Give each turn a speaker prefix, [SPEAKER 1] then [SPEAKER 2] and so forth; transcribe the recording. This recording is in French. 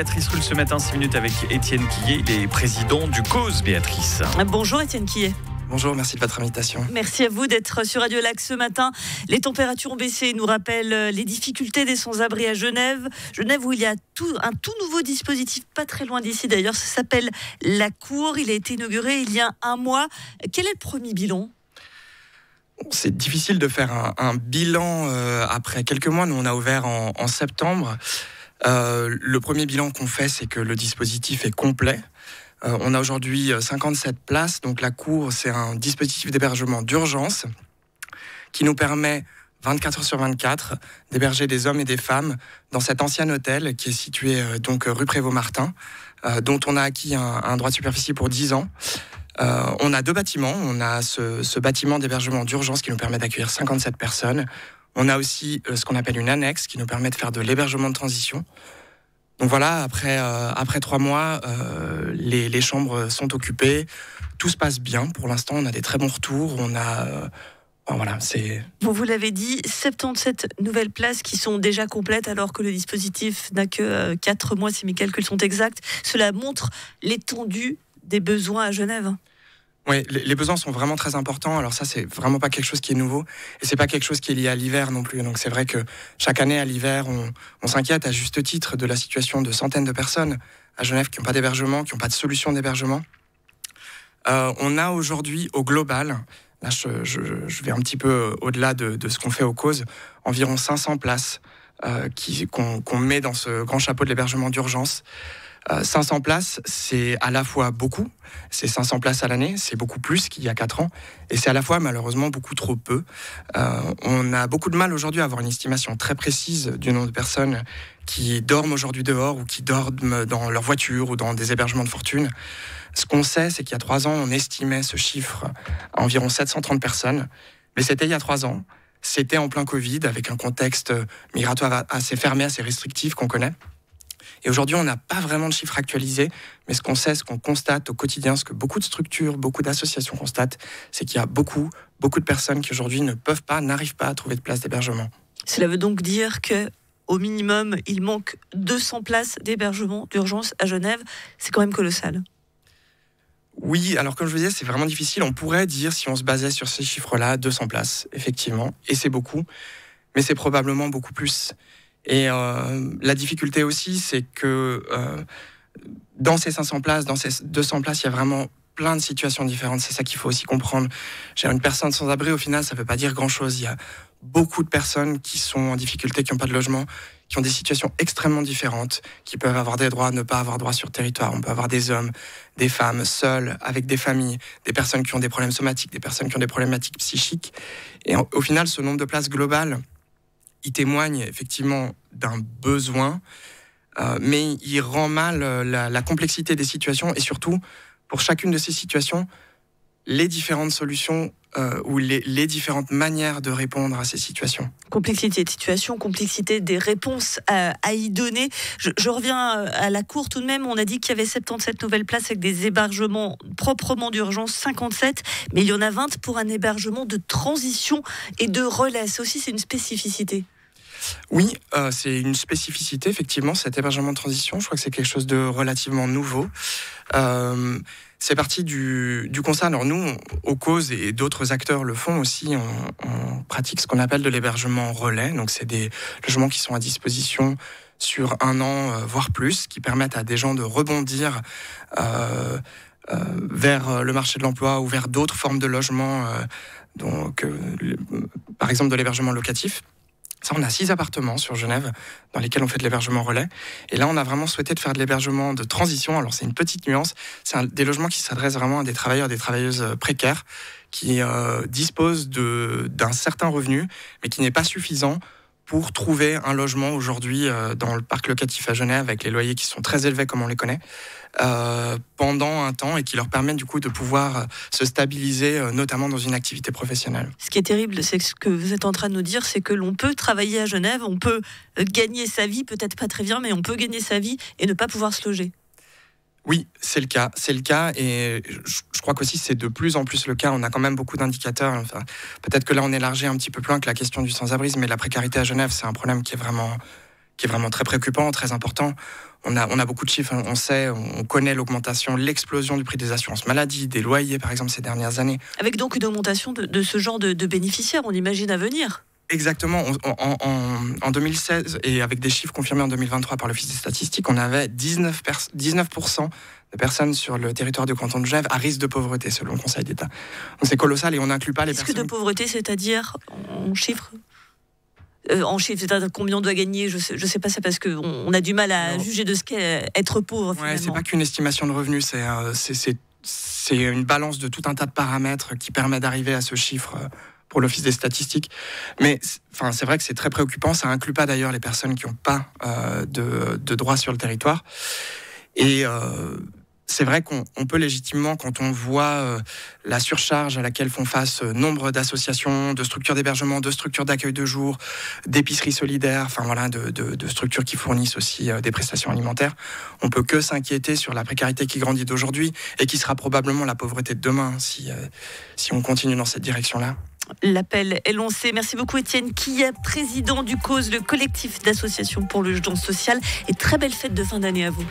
[SPEAKER 1] Béatrice Rulle ce matin, 6 minutes avec Étienne Quillet, il est président du COSE, Béatrice.
[SPEAKER 2] Bonjour Étienne Quillet.
[SPEAKER 3] Bonjour, merci de votre invitation.
[SPEAKER 2] Merci à vous d'être sur Radio Lac ce matin. Les températures ont baissé, nous rappellent les difficultés des sans-abri à Genève. Genève où il y a un tout nouveau dispositif, pas très loin d'ici d'ailleurs, ça s'appelle La Cour. Il a été inauguré il y a un mois. Quel est le premier bilan ?
[SPEAKER 3] C'est difficile de faire un bilan après quelques mois. Nous, on a ouvert en septembre. Le premier bilan qu'on fait, c'est que le dispositif est complet. On a aujourd'hui 57 places. Donc la Cour, c'est un dispositif d'hébergement d'urgence qui nous permet 24 heures sur 24 d'héberger des hommes et des femmes dans cet ancien hôtel qui est situé donc rue Prévost-Martin, dont on a acquis un droit de superficie pour 10 ans. On a deux bâtiments. On a ce bâtiment d'hébergement d'urgence qui nous permet d'accueillir 57 personnes. On a aussi ce qu'on appelle une annexe qui nous permet de faire de l'hébergement de transition. Donc voilà, après 3 mois, les chambres sont occupées. Tout se passe bien. Pour l'instant, on a des très bons retours.
[SPEAKER 2] Vous l'avez dit, 77 nouvelles places qui sont déjà complètes alors que le dispositif n'a que 4 mois si mes calculs sont exacts. Cela montre l'étendue des besoins à Genève.
[SPEAKER 3] Oui, les besoins sont vraiment très importants. Alors ça, c'est vraiment pas quelque chose qui est nouveau. Et c'est pas quelque chose qui est lié à l'hiver non plus. Donc c'est vrai que chaque année à l'hiver, on s'inquiète à juste titre de la situation de centaines de personnes à Genève qui n'ont pas d'hébergement, qui n'ont pas de solution d'hébergement. On a aujourd'hui au global, là je vais un petit peu au-delà de ce qu'on fait au COSE, environ 500 places qu'on met dans ce grand chapeau de l'hébergement d'urgence. 500 places, c'est à la fois beaucoup, c'est 500 places à l'année, c'est beaucoup plus qu'il y a 4 ans, et c'est à la fois malheureusement beaucoup trop peu. On a beaucoup de mal aujourd'hui à avoir une estimation très précise du nombre de personnes qui dorment aujourd'hui dehors ou qui dorment dans leur voiture ou dans des hébergements de fortune. Ce qu'on sait, c'est qu'il y a 3 ans, on estimait ce chiffre à environ 730 personnes, mais c'était il y a 3 ans, c'était en plein Covid, avec un contexte migratoire assez fermé, assez restrictif qu'on connaît. Et aujourd'hui, on n'a pas vraiment de chiffres actualisés, mais ce qu'on sait, ce qu'on constate au quotidien, ce que beaucoup de structures, beaucoup d'associations constatent, c'est qu'il y a beaucoup de personnes qui aujourd'hui n'arrivent pas à trouver de place d'hébergement.
[SPEAKER 2] Cela veut donc dire qu'au minimum, il manque 200 places d'hébergement d'urgence à Genève. C'est quand même colossal.
[SPEAKER 3] Oui, alors comme je vous disais, c'est vraiment difficile. On pourrait dire, si on se basait sur ces chiffres-là, 200 places, effectivement, et c'est beaucoup, mais c'est probablement beaucoup plus. Et la difficulté aussi, c'est que dans ces 500 places, dans ces 200 places, il y a vraiment plein de situations différentes. C'est ça qu'il faut aussi comprendre. Une personne sans abri, au final, ça ne veut pas dire grand-chose. Il y a beaucoup de personnes qui sont en difficulté, qui n'ont pas de logement, qui ont des situations extrêmement différentes, qui peuvent avoir des droits, ne pas avoir droit sur le territoire. On peut avoir des hommes, des femmes, seuls, avec des familles, des personnes qui ont des problèmes somatiques, des personnes qui ont des problématiques psychiques. Et au final, ce nombre de places globales, il témoigne effectivement d'un besoin, mais il rend mal la complexité des situations et surtout, pour chacune de ces situations, les différentes solutions ou les différentes manières de répondre à ces situations.
[SPEAKER 2] Complexité de situation, complexité des réponses à y donner. Je reviens à la Cour tout de même. On a dit qu'il y avait 77 nouvelles places avec des hébergements proprement d'urgence, 57, mais il y en a 20 pour un hébergement de transition et de relais. Ça aussi, c'est une spécificité.
[SPEAKER 3] Oui, c'est une spécificité, effectivement, cet hébergement de transition. Je crois que c'est quelque chose de relativement nouveau. C'est parti du constat. Alors nous, au COSE et d'autres acteurs le font aussi, on pratique ce qu'on appelle de l'hébergement relais. Donc c'est des logements qui sont à disposition sur 1 an, voire plus, qui permettent à des gens de rebondir vers le marché de l'emploi ou vers d'autres formes de logement, par exemple de l'hébergement locatif. Ça, on a 6 appartements sur Genève dans lesquels on fait de l'hébergement relais. Et là, on a vraiment souhaité de faire de l'hébergement de transition. Alors, c'est une petite nuance. C'est des logements qui s'adressent vraiment à des travailleurs, des travailleuses précaires qui disposent d'un certain revenu, mais qui n'est pas suffisant pour trouver un logement aujourd'hui dans le parc locatif à Genève avec les loyers qui sont très élevés comme on les connaît pendant un temps et qui leur permettent du coup de pouvoir se stabiliser notamment dans une activité professionnelle.
[SPEAKER 2] Ce qui est terrible, c'est que ce que vous êtes en train de nous dire, c'est que l'on peut travailler à Genève, on peut gagner sa vie, peut-être pas très bien, mais on peut gagner sa vie et ne pas pouvoir se loger.
[SPEAKER 3] Oui, c'est le cas et je crois qu'aussi c'est de plus en plus le cas. On a quand même beaucoup d'indicateurs. Enfin, peut-être que là on élargit un petit peu plus loin que la question du sans-abrisme, mais la précarité à Genève, c'est un problème qui est vraiment très préoccupant, très important. on a beaucoup de chiffres, on connaît l'augmentation, l'explosion du prix des assurances maladie, des loyers par exemple ces dernières années.
[SPEAKER 2] Avec donc une augmentation de ce genre de bénéficiaires, on imagine à venir.
[SPEAKER 3] Exactement. En 2016, et avec des chiffres confirmés en 2023 par l'Office des statistiques, on avait 19% de personnes sur le territoire du canton de Genève à risque de pauvreté, selon le Conseil d'État. Donc c'est colossal et on n'inclut pas les personnes...
[SPEAKER 2] Risque de pauvreté, c'est-à-dire en chiffres c'est-à-dire combien on doit gagner, je sais pas, c'est parce qu'on a du mal à juger de ce qu'est être pauvre.
[SPEAKER 3] Ouais, c'est pas qu'une estimation de revenus, c'est une balance de tout un tas de paramètres qui permet d'arriver à ce chiffre pour l'Office des statistiques. Mais c'est vrai que c'est très préoccupant, ça inclut pas d'ailleurs les personnes qui n'ont pas de droit sur le territoire. Et c'est vrai qu'on peut légitimement, quand on voit la surcharge à laquelle font face nombre d'associations, de structures d'hébergement, de structures d'accueil de jour, d'épiceries solidaires, de structures qui fournissent aussi des prestations alimentaires, on peut que s'inquiéter sur la précarité qui grandit d'aujourd'hui et qui sera probablement la pauvreté de demain si on continue dans cette direction-là.
[SPEAKER 2] L'appel est lancé. Merci beaucoup Étienne Quillet, président du COS, le collectif d'associations pour le logement social. Et très belle fête de fin d'année à vous.